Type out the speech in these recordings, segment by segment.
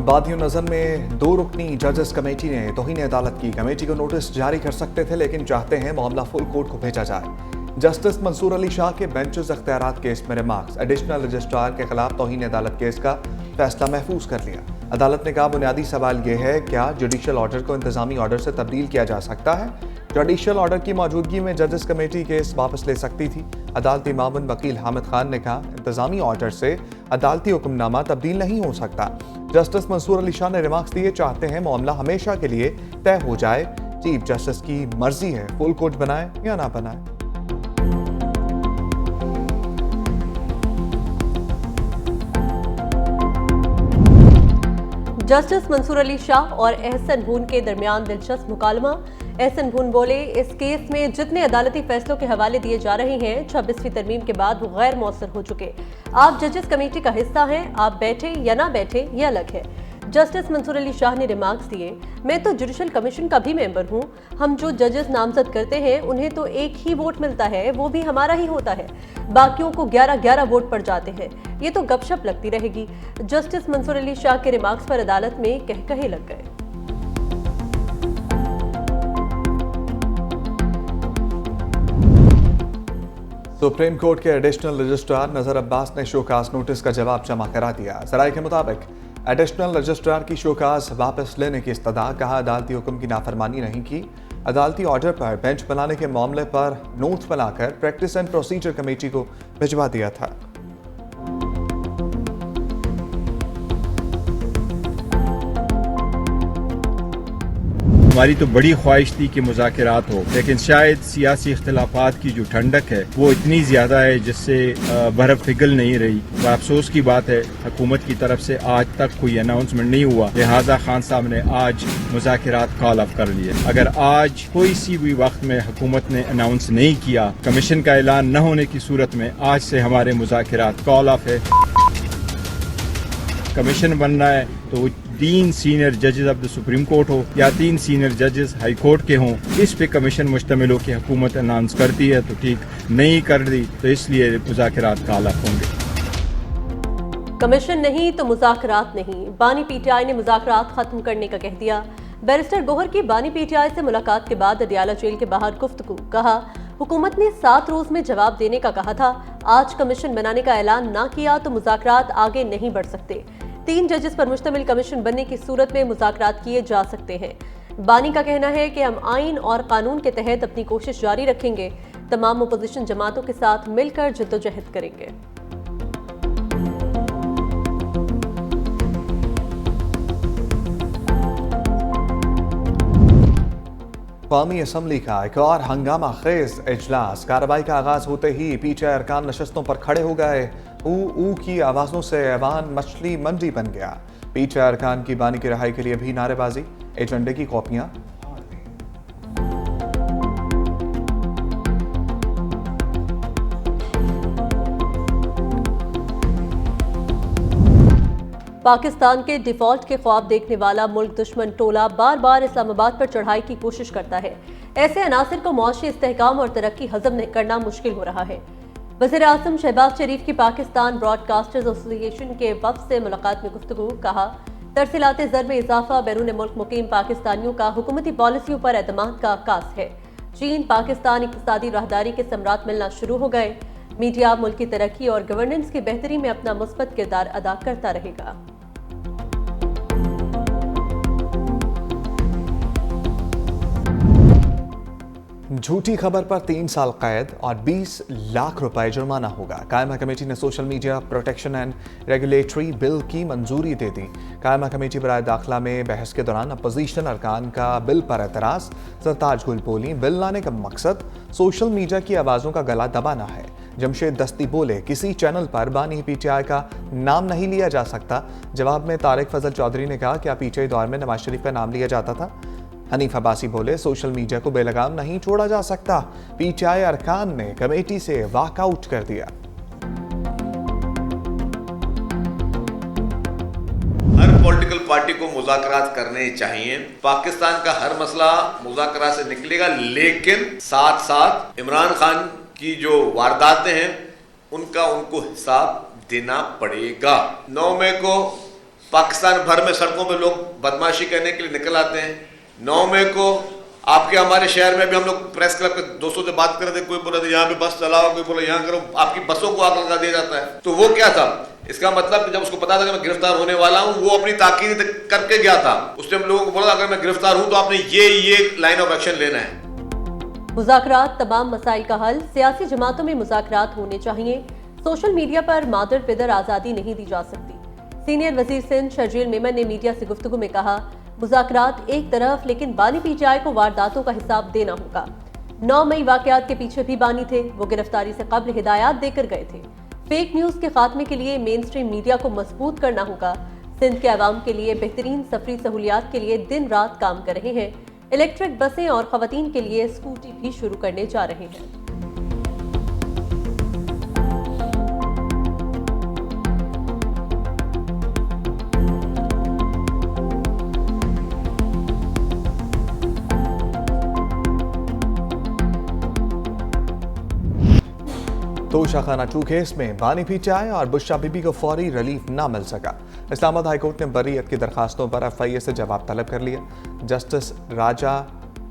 बादियों नज़र में 2 रुकनी जजेस कमेटी ने तौहीन अदालत की कमेटी को नोटिस जारी कर सकते थे, लेकिन चाहते हैं मामला फुल कोर्ट को भेजा जाए। जस्टिस मंसूर अली शाह के बेंचेस अख्तियारात केस में रिमार्क्स, एडिशनल रजिस्ट्रार के खिलाफ तौहीन अदालत केस का फैसला महफूज कर लिया। अदालत ने कहा, बुनियादी सवाल यह है, क्या जुडिशल ऑर्डर को इंतजामी ऑर्डर से तब्दील किया जा सकता है? जुडिशल ऑर्डर की मौजूदगी में जजेस कमेटी केस वापस ले सकती थी। अदालती मामून वकील हामिद खान ने कहा, इंतजामी ऑर्डर से अदालती हुक्मनामा तब्दील नहीं हो सकता। जस्टिस मंसूर अली शाह ने रिमार्क्स दिए, चाहते हैं मामला हमेशा के लिए तय हो जाए। चीफ जस्टिस की मर्जी है फुल कोर्ट बनाए या ना बनाए। जस्टिस मंसूर अली शाह और एहसन भून के दरमियान दिलचस्प मुकालमा। एहसन भून बोले, इस केस में जितने अदालती फैसलों के हवाले दिए जा रहे हैं 26वीं तरमीम के बाद वो गैर मौसर हो चुके। आप जजेस कमेटी का हिस्सा हैं, आप बैठे या ना बैठे ये अलग है। जस्टिस मंसूर अली शाह ने रिमार्क्स दिए, मैं तो जुडिशल कमीशन का भी मेंबर हूं। हम जो जजेस नामजद करते हैं उन्हें तो एक ही वोट मिलता है, वो भी हमारा ही होता है। बाकियों को 11-11 वोट पड़ जाते हैं। ये तो गपशप लगती रहेगी। जस्टिस मंसूर अली शाह के रिमार्क्स पर अदालत में कहकहे लग गए। सुप्रीम कोर्ट के एडिशनल रजिस्ट्रार नजर अब्बास ने शोकास नोटिस का जवाब जमा करा दिया। जराये के मुताबिक एडिशनल रजिस्ट्रार की शोकास वापस लेने की इस्तदा, कहा अदालती हुक्म की नाफरमानी नहीं की। अदालती ऑर्डर पर बेंच बनाने के मामले पर नोट बनाकर प्रैक्टिस एंड प्रोसीजर कमेटी को भिजवा दिया था। हमारी तो बड़ी ख्वाहिश थी कि मुज़ाकरात हो, लेकिन शायद सियासी इख्तिलाफात की जो ठंडक है वो इतनी ज़्यादा है जिससे बर्फ पिघल नहीं रही। तो अफसोस की बात है, हुकूमत की तरफ से आज तक कोई अनाउंसमेंट नहीं हुआ, लिहाजा खान साहब ने आज मुज़ाकरात कॉल ऑफ कर लिए। अगर आज कोई सी भी वक्त में हुकूमत ने अनाउंस नहीं किया, कमीशन का ऐलान न होने की सूरत में आज से हमारे मुज़ाकरात कॉल ऑफ है। कमीशन बनना है तो 3 सीनियर जजेस ऑफ द सुप्रीम कोर्ट हो या 3 सीनियर जजेस हाई कोर्ट के हों, इस पे कमीशन मुश्तमिल हो कि हुकूमत अनाउंस करती है तो ठीक, नहीं कर दी तो इसलिए मुज़ाकरात कॉल ऑफ होंगे। कमीशन नहीं तो मुज़ाकरात नहीं, बानी पीटीआई ने मुज़ाकरात खत्म करने का कह दिया। बैरिस्टर गोहर की बानी पीटीआई से मुलाकात के बाद अडियाला जेल के बाहर गुफ्तगू, कहा हुकूमत ने 7 रोज में जवाब देने का कहा था। आज कमीशन बनाने का ऐलान ना किया तो मुज़ाकरात आगे नहीं बढ़ सकते। 3 जजेस पर मुश्तमिल कमीशन बनने की सूरत में मुज़ाकरात किए जा सकते हैं। बानी का कहना है कि हम आइन और कानून के तहत अपनी कोशिश जारी रखेंगे, तमाम अपोजिशन जमातों के साथ मिलकर जद्दोजहद करेंगे। कौमी असम्बली का एक और हंगामा खेज इजलास, कार्रवाई का आगाज होते ही पीछे अरकान नशस्तों पर खड़े हो गए। ऊ की आवाजों से ऐवान मछली मंडी बन गया। पीछे अरकान की बानी की रहाई के लिए भी नारेबाजी, एजेंडे की कॉपियां। पाकिस्तान के डिफॉल्ट के ख्वाब देखने वाला मुल्क दुश्मन टोला बार बार इस्लामाबाद पर चढ़ाई की कोशिश करता है। ऐसे अनासर को मुआशी इस्तेहकाम और तरक्की हजम करना मुश्किल हो रहा है। वज़ीर आज़म शहबाज शरीफ की पाकिस्तान ब्रॉडकास्टर्स एसोसिएशन के वफ़द से मुलाकात में गुफ्तगू, कहा तरसीलाते ज़र में इजाफा बैरून मुल्क मुकीम पाकिस्तानियों का हुकूमती पॉलिसियों पर एतमाद का अक्कास है। चीन पाकिस्तान इक़्तिसादी राहदारी के समरात मिलना शुरू हो गए। मीडिया मुल्क की तरक्की और गवर्नेंस की बेहतरी में अपना मुस्बत किरदार अदा करता रहेगा। झूठी खबर पर 3 साल कैद और 20 लाख रुपए जुर्माना होगा। कायमा कमेटी ने social media protection and regulatory bill की मंजूरी दे दी। कायमा कमेटी बराए दाखिला में बहस के दौरान अपोजिशन अरकान का बिल पर एतराज। सरताज गुल बोली, बिल लाने का मकसद सोशल मीडिया की आवाज़ों का गला दबाना है। जमशेद दस्ती बोले, किसी चैनल पर बानी पीटीआई का नाम नहीं लिया जा सकता। जवाब में तारिक फजल चौधरी ने कहा, क्या पीटीआई दौर में नवाज शरीफ का नाम लिया जाता था? हनीफ अब्बासी बोले, सोशल मीडिया को बेलगाम नहीं छोड़ा जा सकता। पीटीआई अरकान ने कमेटी से वॉकआउट कर दिया। हर पॉलिटिकल पार्टी को मुज़ाकरात करने चाहिए। पाकिस्तान का हर मसला मुज़ाकरात से निकलेगा, लेकिन साथ साथ इमरान खान की जो वारदातें हैं उनका उनको हिसाब देना पड़ेगा। 9 मई को पाकिस्तान भर में सड़कों पे लोग बदमाशी करने के लिए निकल आते हैं। 9 मई को आपके हमारे शहर में भी हम लोग प्रेस क्लब के दोस्तों से बात कर रहे थे, कोई बोला था यहाँ पे बस चलाओ, कोई बोला यहाँ करो, आपकी बसों को आग लगा दिया जाता है। तो वो क्या था, इसका मतलब जब उसको पता था कि मैं गिरफ्तार होने वाला हूँ, वो अपनी ताकीद करके गया था। उसने हम लोगों को बोला अगर मैं गिरफ्तार हूँ तो आपने ये लाइन ऑफ एक्शन लेना है। मुज़ाकरात तमाम मसाइल का हल, सियासी जमातों में मुज़ाकरात होने चाहिए। सोशल मीडिया पर मादर पिदर आज़ादी नहीं दी जा सकती। सीनियर वजीर सिंध शर्जील मेमन ने मीडिया से गुफ्तगू में कहा, मुज़ाकरात एक तरफ, लेकिन बानी पीटीआई को वारदातों का हिसाब देना होगा। 9 मई वाकयात के पीछे भी बानी थे, वो गिरफ्तारी से कब्ल हिदायत देकर गए थे। फेक न्यूज़ के खात्मे के लिए मेन स्ट्रीम मीडिया को मजबूत करना होगा। सिंध के अवाम के लिए बेहतरीन सफरी सहूलियात के लिए दिन रात काम कर रहे हैं। इलेक्ट्रिक बसें और खवातीन के लिए स्कूटी भी शुरू करने जा रहे हैं। तोशा खाना 2 केस में बानी पीटीआई और बुशरा बीबी को फौरी रिलीफ ना मिल सका। इस्लामाबाद हाईकोर्ट ने बरीयत की दरखास्तों पर एफआईए से जवाब तलब कर लिया। जस्टिस राजा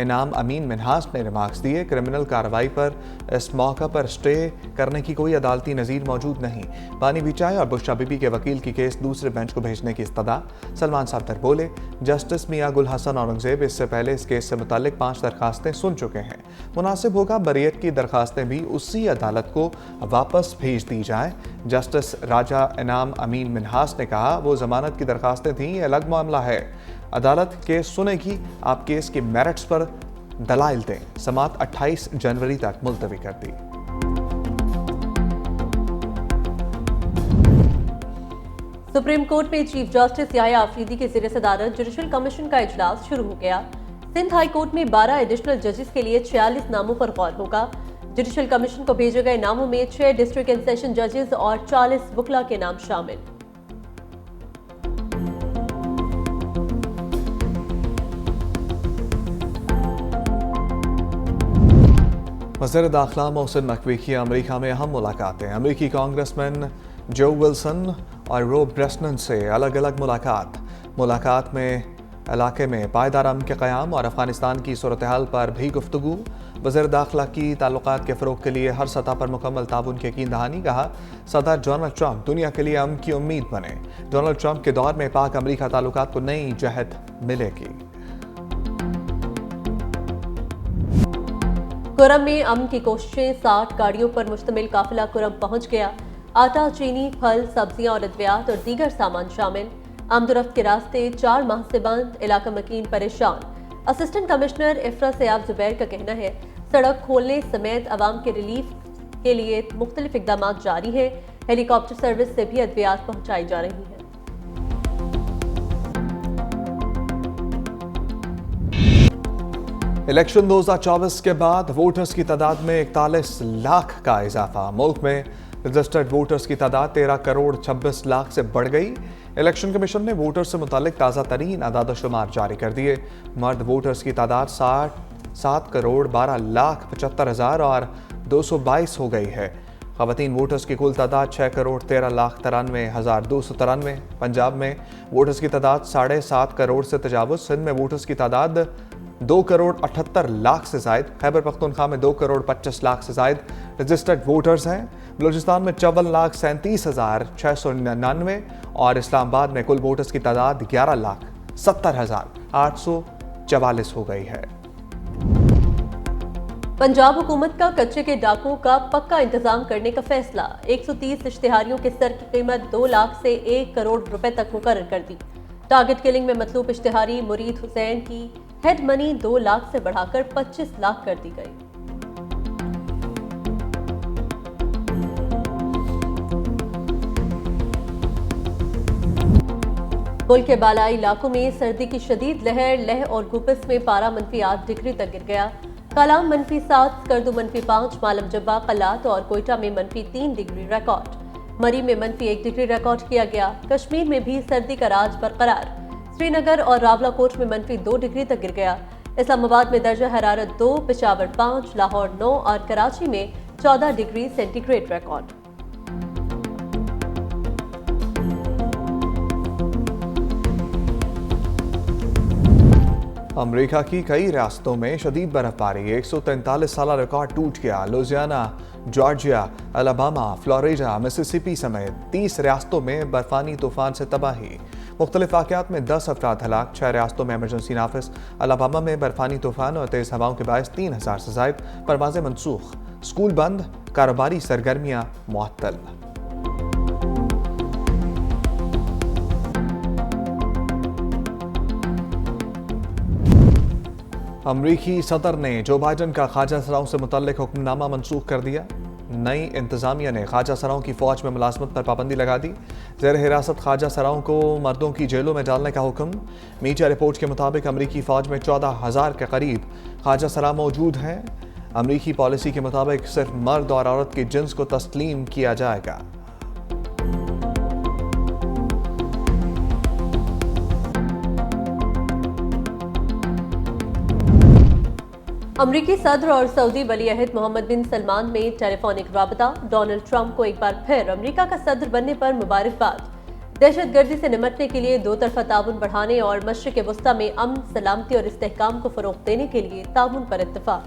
इनाम अमीन मिन्हास ने रिमार्क्स दिए, क्रिमिनल कार्रवाई पर इस मौका पर स्टे करने की कोई अदालती नज़ीर मौजूद नहीं। बानी पीटीआई और बुशरा बीबी के वकील की केस दूसरे बेंच को भेजने की इस्तदा। सलमान सफदर बोले, जस्टिस मियां गुल हसन औरंगजेब इससे पहले इस केस से मुतालिक 5 दरखास्तें सुन चुके हैं। मुनासिब होगा बरीयत की दरखास्तें भी उसी अदालत को वापस भेज दी जाए। जस्टिस राजा इनाम अमीन मिन्हास ने कहा, वो जमानत की दरखास्तें थीं, ये अलग मामला है। अदालत केस सुनेगी, आप केस के मेरिट्स पर दलाइल दें। समाअत 28 जनवरी तक मुलतवी कर दी। सुप्रीम कोर्ट में चीफ जस्टिस याह्या आफरीदी की ज़ेर सदारत जुडिशल कमीशन का इजलास शुरू हो गया। सिंध हाई कोर्ट में 12 एडिशनल जजेस के लिए 46 नामों पर गौर होगा। जुडिशल कमीशन को भेजे गए नामों में 6 डिस्ट्रिक्ट एंड सेशन जजेस और 40 वकला के नाम शामिल। वज़ीर दाखिला मोहसिन नकवी की अमेरिका में अहम मुलाकातें। अमेरिकी कांग्रेसमैन जो विल्सन और रोब ब्रेसनन से अलग अलग मुलाकात में इलाके में पायदार अमन के क़याम और अफगानिस्तान की सूरत हाल पर भी गुफ्तगू। वज़ीर दाखिला की ताल्लुकात के फ़रोग़ के लिए हर सतह पर मुकम्मल ताउन की यकीन दहानी। कहा, सदर डोनाल्ड ट्रंप दुनिया के लिए अमन की उम्मीद बने। डोनाल्ड ट्रंप के दौर में पाक अमेरिका ताल्लुकात को नई जहत मिलेगी। कुरम में अमन की कोशिशें, 60 गाड़ियों पर मुश्तमिल काफिला कुरम पहुंच गया। आटा, चीनी, फल, सब्जियां और अद्वियात और दीगर सामान शामिल। आमदोरफ्त के रास्ते 4 माह से बंद, इलाका मकीन परेशान। असिस्टेंट कमिश्नर इफ्रा सयाब जुबैर का कहना है, सड़क खोलने समेत अवाम के रिलीफ के लिए मुख्तलिफ इकदाम जारी हैं। हेलीकॉप्टर सर्विस से भी अद्वियात पहुंचाई जा रही है। इलेक्शन 2024 के बाद वोटर्स की तादाद में 41 लाख का इजाफा। मुल्क में रजिस्टर्ड वोटर्स की तादाद 13 करोड़ 26 लाख से बढ़ गई। इलेक्शन कमीशन ने वोटर्स से मुतालिक ताज़ा तरीन आदाद-ओ-शुमार जारी कर दिए। मर्द वोटर्स की तादाद 7 करोड़ 12 लाख 75 हज़ार और 222 हो गई है। ख़वातीन वोटर्स की कुल तादाद 6 करोड़ 13 लाख 93 हज़ार 293। पंजाब में वोटर्स की तादाद 7.5 करोड़ से तजावुज़। सिंध में वोटर्स की तादाद 2 करोड़ 78 लाख से ज़ायद। खैबर पख्तूनख्वा में 2 करोड़ 25 लाख से ज़ायद रजिस्टर्ड वोटर्स हैं। बलूचिस्तान में 54 लाख 37 हज़ार 699 और इस्लामाबाद में कुल वोटर्स की तादाद 11 लाख 70 हज़ार 844 हो गई है। पंजाब हुकूमत का कच्चे के डाकों का पक्का इंतजाम करने का फैसला। 130 इश्तिहारियों के सर की कीमत 2 लाख से 1 करोड़ रुपए तक मुकर्रर कर दी। टारगेट किलिंग में मतलूब इश्तिहारी मुरीद हुसैन की हेड मनी 2 लाख से बढ़ाकर 25 लाख कर दी गई। मुल्क के बालाई इलाकों में सर्दी की शदीद लहर। लेह और गुपस में पारा -8 डिग्री तक गिर गया। कलाम -7, स्कर्दू -5, मालम जब्बा, कलात और कोयटा में -3 डिग्री रिकॉर्ड। मरी में -1 डिग्री रिकॉर्ड किया गया। कश्मीर में भी सर्दी का राज बरकरार। श्रीनगर और रावलाकोट में -2 डिग्री तक गिर गया। इस्लामाबाद में दर्जा हरारत 2, पेशावर 5, लाहौर 9 और कराची में 14 डिग्री सेंटीग्रेड रिकॉर्ड। अमेरिका की कई रियासतों में शदीद बर्फबारी, 143 साल रिकॉर्ड टूट गया। Louisiana, Georgia, Alabama, Florida, Mississippi समेत 30 रियासतों में बर्फानी तूफान से तबाही। मुख्तलिफ वाक़यात में 10 अफराद हलाक, 6 रियासतों में एमरजेंसी नाफिज। अलाबामा में बर्फानी तूफान और तेज़ हवाओं के बायस 3000 से ज़ायद परवाज़ें मनसूख, स्कूल बंद, कारोबारी सरगर्मियाँ मुअत्तल। अमरीकी सदर ने जो बाइडन का ख्वाजा सराओं से मुतल्लिक हुक्मनामा मनसूख कर दिया। नई इंतजामिया ने ख्वाजा सराओं की फ़ौज में मुलाजमत पर पाबंदी लगा दी। ज़ेर हिरासत ख्वाजा सराओं को मर्दों की जेलों में डालने का हुक्म। मीडिया रिपोर्ट के मुताबिक अमरीकी फ़ौज में 14,000 के करीब ख्वाजा सरा मौजूद हैं। अमरीकी पॉलिसी के मुताबिक सिर्फ मर्द और औरत के जिन्स को तस्लीम किया जाएगा। अमरीकी सदर और सऊदी वली अहद मोहम्मद बिन सलमान में टेलीफोनिक राबता। डोनाल्ड ट्रंप को एक बार फिर अमरीका का सदर बनने पर मुबारकबाद। दहशतगर्दी से निपटने के लिए दो तरफा ताउन बढ़ाने और मशरिक़ वस्ता में अमन, सलामती और इस्तेहकाम को फ़रोग़ देने के लिए ताउन पर इत्तफ़ाक़।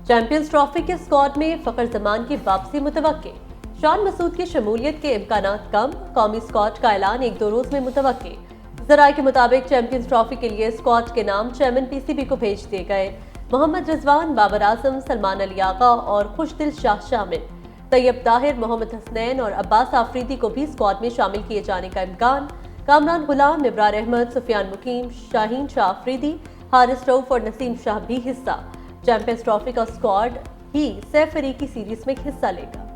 चैंपियंस ट्रॉफी के स्क्वाड में फ़खर जमान की वापसी मुतवक्के। शान मसूद की शमूलियत के इम्कानात कम, कौमी स्क्वाड का ऐलान 1-2 रोज में मुतवक्के। ज़राए के मुताबिक चैंपियंस ट्रॉफी के लिए स्क्वाड के नाम चेयरमैन पीसीबी को भेज दिए गए। मोहम्मद रिजवान, बाबर आजम, सलमान अली आगा और खुशदिल शाह शामिल। तैयब ताहिर, मोहम्मद हसनैन और अब्बास आफरीदी को भी स्क्वाड में शामिल किए जाने का इम्कान। कामरान गुलाम, इब्रार अहमद, सुफियान मुकीम, शाहीन शाह आफरीदी, हारिस रऊफ और नसीम शाह भी हिस्सा। चैंपियंस ट्रॉफी का स्क्वाड ही सैफ अरीकी सीरीज में हिस्सा लेगा।